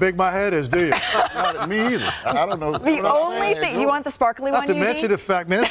big my head is, do you? Not me either. I don't know. The only thing, you want the sparkly one, Not to mention the fact, man,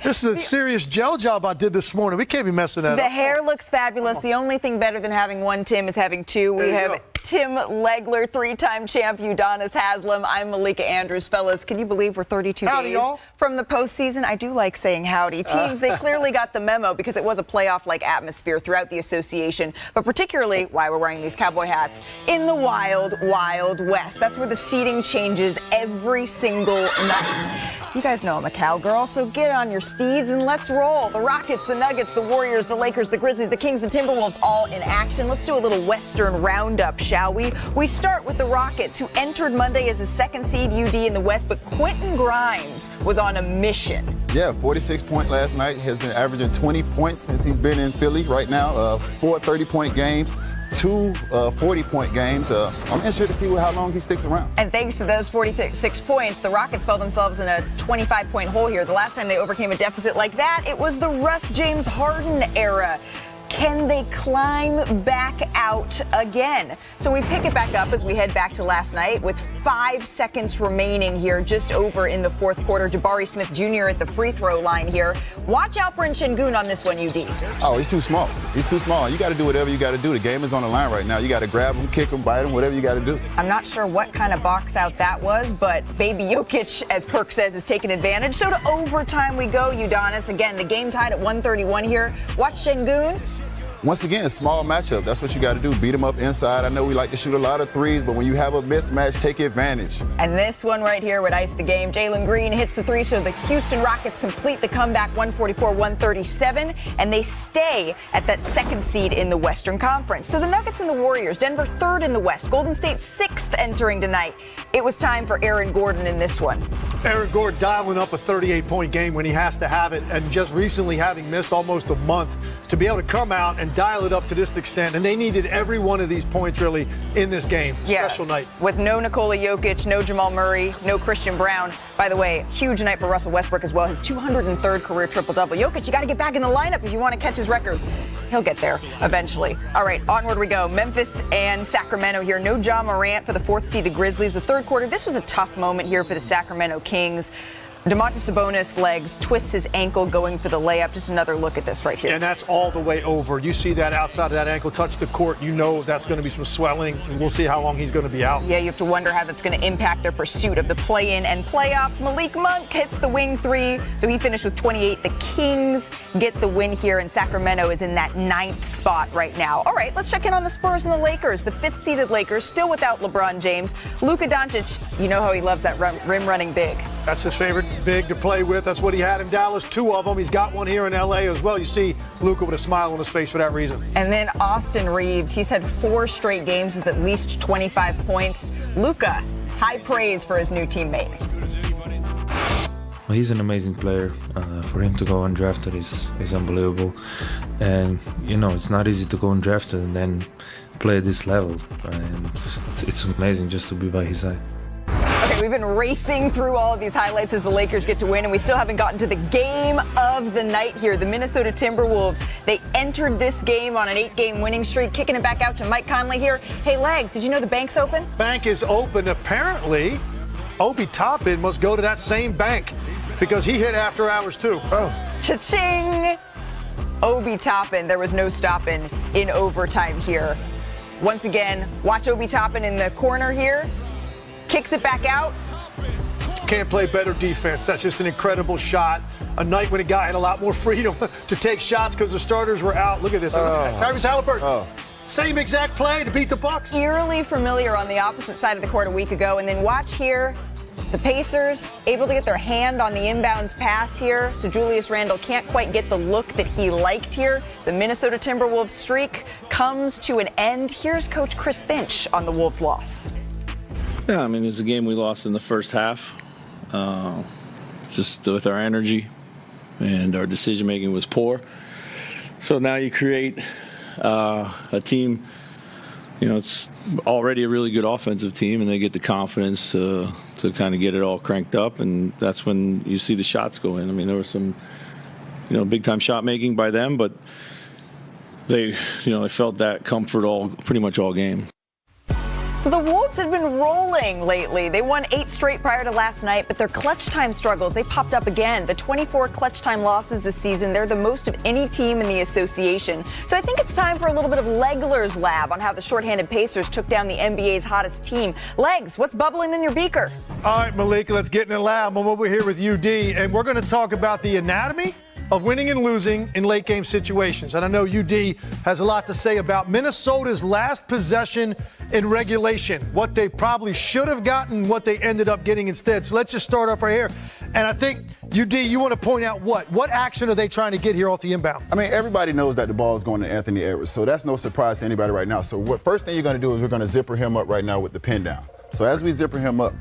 this is a serious gel job I did this morning. We can't be messing that up. The hair looks fabulous. The only thing better than having one Tim is having two. We have Tim Legler, 3-time champ, Udonis Haslem. I'm Malika Andrews. Fellas, can you believe we're 32 howdy, days y'all. from the postseason? I do like saying howdy. Teams, they clearly got the memo because it was a playoff-like atmosphere throughout the association, but particularly why we're wearing these cowboy hats in the wild, wild west. That's where the seating changes every single night. You guys know I'm a cowgirl, so get on your steeds and let's roll. The Rockets, the Nuggets, the Warriors, the Lakers, the Grizzlies, the Kings, the Timberwolves, all in action. Let's do a little Western roundup, shall we? We start with the Rockets, who entered Monday as a second seed UD in the West, but Quentin Grimes was on a mission. Yeah, 46 point last night. Has been averaging 20 points since he's been in Philly right now. 4 30-point games, 2 40-point games. I'm interested to see how long he sticks around. And thanks to those 46 points, the Rockets found themselves in a 25-point hole here. The last time they overcame a deficit like that, it was the Russ James Harden era. Can they climb back out again? So we pick it back up as we head back to last night with 5 seconds remaining here, just over in the fourth quarter. Jabari Smith Jr. at the free throw line here. Watch out for Şengün on this one, UD. Oh, he's too small. He's too small. You got to do whatever you got to do. The game is on the line right now. You got to grab him, kick him, bite him, whatever you got to do. I'm not sure what kind of box out that was, but baby Jokic, as Perk says, is taking advantage. So to overtime we go, Udonis. Again, the game tied at 131 here. Watch Şengün. Once again, small matchup. That's what you got to do. Beat them up inside. I know we like to shoot a lot of threes, but when you have a mismatch, take advantage. And this one right here would ice the game. Jalen Green hits the three, so the Houston Rockets complete the comeback 144-137, and they stay at that second seed in the Western Conference. So the Nuggets and the Warriors, Denver third in the West, Golden State sixth entering tonight. It was time for Aaron Gordon in this one. Aaron Gordon dialing up a 38-point game when he has to have it, and just recently having missed almost a month to be able to come out and dial it up to this extent. And they needed every one of these points really in this game. Special night. With no Nikola Jokic, no Jamal Murray, no Christian Brown. By the way, huge night for Russell Westbrook as well. His 203rd career triple-double. Jokic, you got to get back in the lineup if you want to catch his record. He'll get there eventually. All right, onward we go. Memphis and Sacramento here. No Ja Morant for the fourth-seeded Grizzlies. The third quarter, this was a tough moment here for the Sacramento Kings. Domantas Sabonis legs, twists his ankle going for the layup. Just another look at this right here. And that's all the way over. You see that outside of that ankle touch the court, you know that's going to be some swelling, and we'll see how long he's going to be out. Yeah, you have to wonder how that's going to impact their pursuit of the play-in and playoffs. Malik Monk hits the wing three, so he finished with 28. The Kings get the win here, and Sacramento is in that 9th spot right now. All right, let's check in on the Spurs and the Lakers. The 5th-seeded Lakers, still without LeBron James. Luka Doncic, you know how he loves that rim-running big. That's his favorite big to play with. That's what he had in Dallas, 2 of them. He's got one here in L.A. as well. You see Luka with a smile on his face for that reason. And then Austin Reeves, he's had 4 straight games with at least 25 points. Luka, high praise for his new teammate. He's an amazing player. For him to go undrafted is unbelievable. And, you know, it's not easy to go undrafted and then play at this level. And it's amazing just to be by his side. Okay, we've been racing through all of these highlights as the Lakers get to win, and we still haven't gotten to the game of the night here. The Minnesota Timberwolves, they entered this game on an 8-game winning streak, kicking it back out to Mike Conley here. Hey, Legs, did you know the bank's open? Bank is open. Apparently, Obi Toppin must go to that same bank because he hit after hours, too. Oh. Cha-ching! Obi Toppin, there was no stopping in overtime here. Once again, watch Obi Toppin in the corner here. Kicks it back out. Can't play better defense. That's just an incredible shot. A night when a guy had a lot more freedom to take shots because the starters were out. Look at this. Tyrese Halliburton. Same exact play to beat the Bucks. Eerily familiar on the opposite side of the court a week ago. And then watch here. The Pacers able to get their hand on the inbounds pass here. So Julius Randle can't quite get the look that he liked here. The Minnesota Timberwolves streak comes to an end. Here's Coach Chris Finch on the Wolves' loss. Yeah, I mean, it's a game we lost in the first half. Just with our energy and our decision-making was poor. So now you create a team, you know, it's already a really good offensive team, and they get the confidence to kind of get it all cranked up, and that's when you see the shots go in. I mean, there was some, you know, big-time shot-making by them, but they felt that comfort pretty much all game. So the Wolves have been rolling lately. They won 8 straight prior to last night, but their clutch time struggles, they popped up again. The 24 clutch time losses this season, they're the most of any team in the association. So I think it's time for a little bit of Legler's Lab on how the shorthanded Pacers took down the NBA's hottest team. Legs, what's bubbling in your beaker? All right, Malika, let's get in the lab. I'm over here with UD, and we're going to talk about the anatomy of winning and losing in late game situations. And I know UD has a lot to say about Minnesota's last possession in regulation, what they probably should have gotten, what they ended up getting instead. So let's just start off right here. And I think, UD, you want to point out what action are they trying to get here off the inbound? I mean, everybody knows that the ball is going to Anthony Edwards, so that's no surprise to anybody right now. So what first thing you're going to do is we're going to zipper him up right now with the pin down. So as we zipper him up,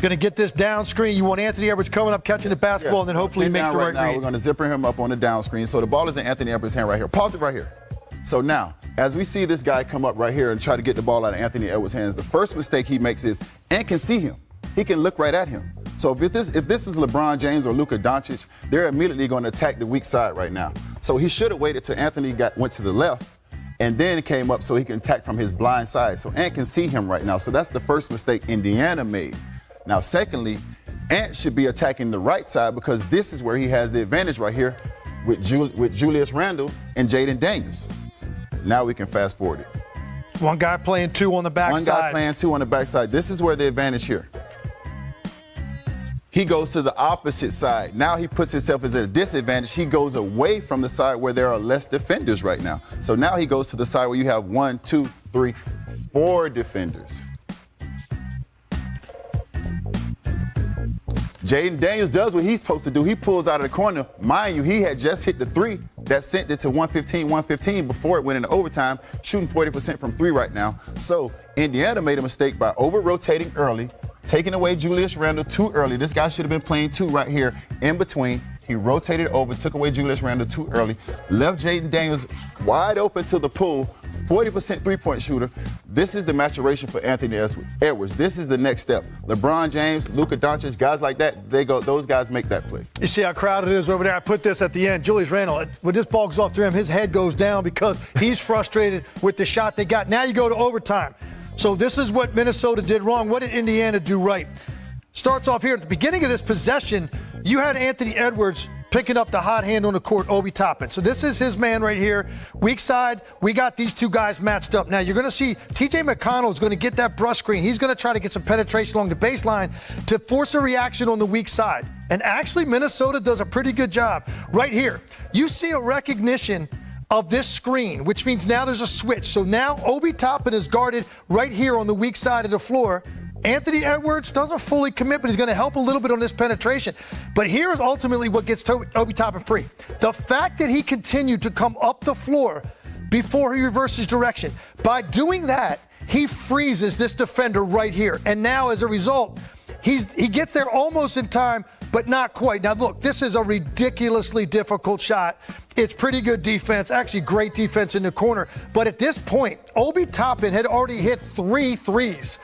Going to get this down screen. You want Anthony Edwards coming up, catching the basketball, and then hopefully he makes the right read. We're going to zipper him up on the down screen. So the ball is in Anthony Edwards' hand right here. Pause it right here. So now, as we see this guy come up right here and try to get the ball out of Anthony Edwards' hands, the first mistake he makes is Ant can see him. He can look right at him. So if this is LeBron James or Luka Doncic, they're immediately going to attack the weak side right now. So he should have waited till Anthony went to the left and then came up so he can attack from his blind side. So Ant can see him right now. So that's the first mistake Indiana made. Now, secondly, Ant should be attacking the right side because this is where he has the advantage right here with Julius Randle and Jaden Daniels. Now we can fast forward it. One guy playing 2 on the backside. One guy playing 2 on the backside. This is where the advantage here. He goes to the opposite side. Now he puts himself as at a disadvantage. He goes away from the side where there are less defenders right now. So now he goes to the side where you have 1, 2, 3, 4 defenders. Jaden Daniels does what he's supposed to do. He pulls out of the corner. Mind you, he had just hit the 3 that sent it to 115 before it went into overtime, shooting 40% from 3 right now. So Indiana made a mistake by over-rotating early, taking away Julius Randle too early. This guy should have been playing 2 right here in between. He rotated over, took away Julius Randle too early, left Jaden Daniels wide open to the pool, 40% three-point shooter. This is the maturation for Anthony Edwards. This is the next step. LeBron James, Luka Doncic, guys like that, those guys make that play. You see how crowded it is over there? I put this at the end. Julius Randle, when this ball goes off to him, his head goes down because he's frustrated with the shot they got. Now you go to overtime. So this is what Minnesota did wrong. What did Indiana do right? Starts off here at the beginning of this possession, you had Anthony Edwards picking up the hot hand on the court, Obi Toppin. So this is his man right here. Weak side, we got these 2 guys matched up. Now you're going to see TJ McConnell is going to get that brush screen. He's going to try to get some penetration along the baseline to force a reaction on the weak side. And actually, Minnesota does a pretty good job. Right here, you see a recognition of this screen, which means now there's a switch. So now Obi Toppin is guarded right here on the weak side of the floor. Anthony Edwards doesn't fully commit, but he's going to help a little bit on this penetration. But here is ultimately what gets Obi Toppin free. The fact that he continued to come up the floor before he reverses direction. By doing that, he freezes this defender right here. And now, as a result, he gets there almost in time, but not quite. Now, look, this is a ridiculously difficult shot. It's pretty good defense, actually great defense in the corner. But at this point, Obi Toppin had already hit 3 threes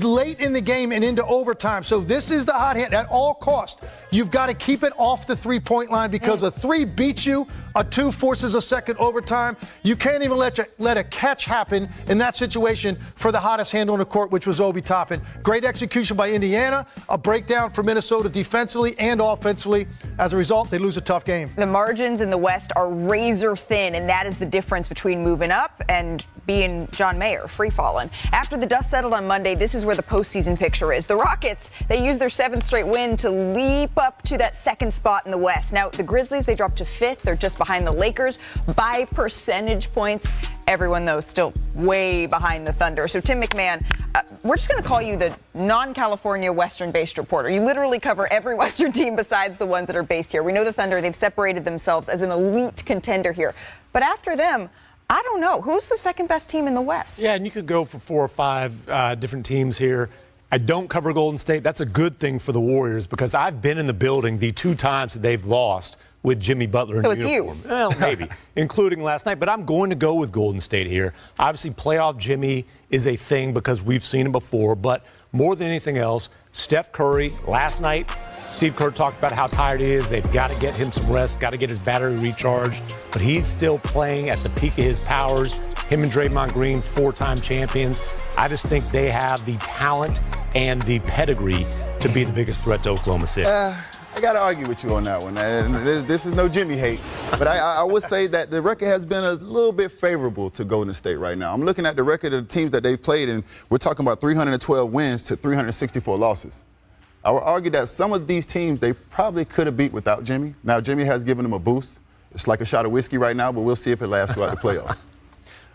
late in the game and into overtime. So this is the hot hand at all costs. You've got to keep it off the 3-point line because a 3 beats you, a 2 forces a second overtime. You can't even let a catch happen in that situation for the hottest hand on the court, which was Obi Toppin. Great execution by Indiana, a breakdown for Minnesota defensively and offensively. As a result, they lose a tough game. The margins in the West are razor thin, and that is the difference between moving up and being John Mayer, free-falling. After the dust settled on Monday, this is where the postseason picture is. The Rockets, they used their 7th straight win to leap up to that 2nd spot in the West. Now, the Grizzlies, they dropped to 5th. They're just behind the Lakers by percentage points. Everyone, though, still way behind the Thunder. So, Tim McMahon, we're just going to call you the non-California Western-based reporter. You literally cover every Western team besides the ones that are based here. We know the Thunder, they've separated themselves as an elite contender here. But after them, I don't know. Who's the 2nd best team in the West? Yeah, and you could go for 4 or 5 different teams here. I don't cover Golden State. That's a good thing for the Warriors because I've been in the building the 2 times that they've lost with Jimmy Butler in uniform. You. Well, maybe, including last night. But I'm going to go with Golden State here. Obviously, playoff Jimmy is a thing because we've seen him before. But more than anything else, Steph Curry, last night, Steve Kerr talked about how tired he is. They've got to get him some rest, got to get his battery recharged. But he's still playing at the peak of his powers. Him and Draymond Green, 4-time champions. I just think they have the talent and the pedigree to be the biggest threat to Oklahoma City. I got to argue with you on that one. This is no Jimmy hate, but I would say that the record has been a little bit favorable to Golden State right now. I'm looking at the record of the teams that they've played, and we're talking about 312 wins to 364 losses. I would argue that some of these teams they probably could have beat without Jimmy. Now, Jimmy has given them a boost. It's like a shot of whiskey right now, but we'll see if it lasts throughout the playoffs.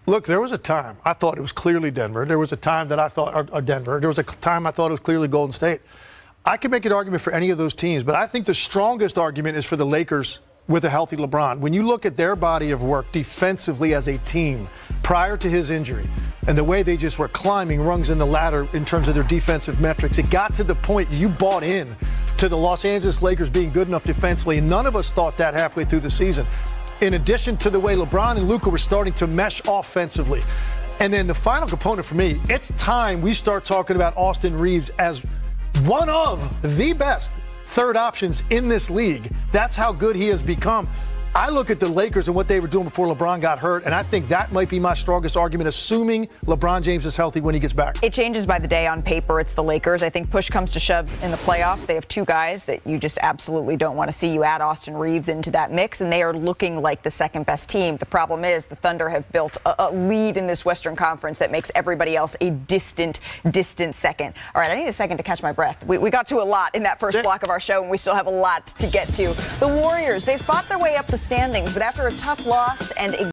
Look, there was a time I thought it was clearly Denver. There was a time that I thought Denver. There was a time I thought it was clearly Golden State. I can make an argument for any of those teams, but I think the strongest argument is for the Lakers with a healthy LeBron. When you look at their body of work defensively as a team prior to his injury and the way they just were climbing rungs in the ladder in terms of their defensive metrics, it got to the point you bought in to the Los Angeles Lakers being good enough defensively, and none of us thought that halfway through the season. In addition to the way LeBron and Luka were starting to mesh offensively. And then the final component for me, it's time we start talking about Austin Reeves as one of the best third options in this league. That's how good he has become. I look at the Lakers and what they were doing before LeBron got hurt, and I think that might be my strongest argument, assuming LeBron James is healthy when he gets back. It changes by the day. On paper, it's the Lakers. I think push comes to shoves in the playoffs. They have two guys that you just absolutely don't want to see. You add Austin Reeves into that mix, and they are looking like the second best team. The problem is the Thunder have built a lead in this Western Conference that makes everybody else a distant second. All right, I need a second to catch my breath. We got to a lot in that first block of our show, and we still have a lot to get to. The Warriors, they've fought their way up the standings, but after a tough loss and